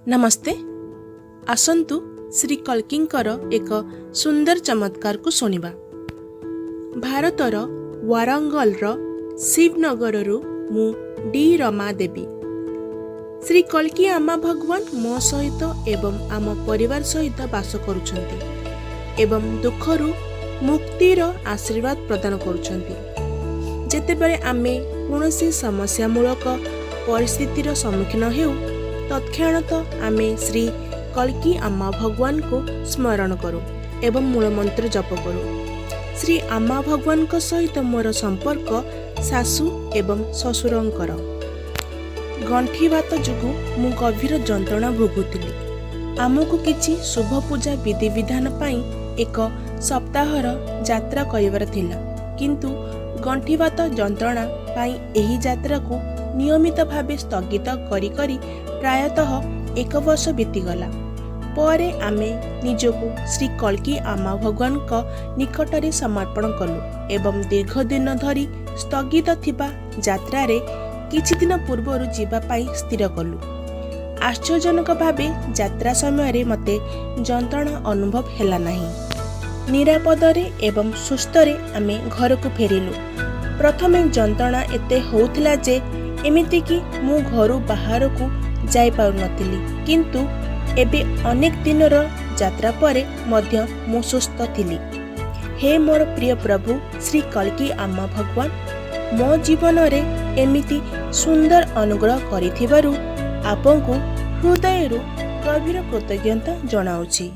नमस्ते। आसंतु श्री कल्किंकर एक सुंदर चमत्कार को सुनिबा। भारतर वारंगलर शिवनगररू मु डी रमा देवी। श्री कल्की आमा भगवान मो सहित एवं आम परिवार सहित बास करुछंती एवं दुखरू मुक्तिर आशीर्वाद प्रदान करुछंती। जेतेबेले आमे कोनोसी समस्यामूलक परिस्थितिर सम्मुखीन हेउ तत्क्षणात आमे श्री कल्की आमा भगवान को स्मरण करूँ एवं मूलमंत्र जप करूँ। श्री आमा भगवान को सहित मोर संपर्क सासू एवं ससुरंकर। गंठीवात जुगु मु गभीर जंत्रणा भोगुतिली। आमको किछि शुभ पूजा विधि विधान पाई एक सप्ताहर यात्रा करिवार थिला, किंतु गंठीवात जंत्रणा पाई एही यात्रा को नियमित भावे स्थगित करी करी प्रायतः 1 वर्ष बीतीगला। परे आमे निजको श्री कल्की आमा भगवान का निकटरे समर्पण कलु एवं दीर्घ दिन धरी स्थगित थिबा यात्रा रे किछि दिन पूर्वरु जीवा पाई स्थिर कलु। आश्चर्यजनक भावे यात्रा समय रे मते जंत्रणा अनुभव हेला नाही। निरापदरे एवं सुस्थरे आमे घर को फेरिलु। प्रथमे जंत्रणा एते होउथिला जे एमिति कि मु घरु बाहर को जाई पाउ नथिली, किंतु एबे अनेक दिनर यात्रा परे मध्य मु सुस्थ थिली। हे मोर प्रिय प्रभु श्री कल्की आमा भगवान, मो जीवन रे एमिति सुंदर अनुग्रह करिथिबारु आपनकु हृदयरु गभीर कृतज्ञता जणाउछि।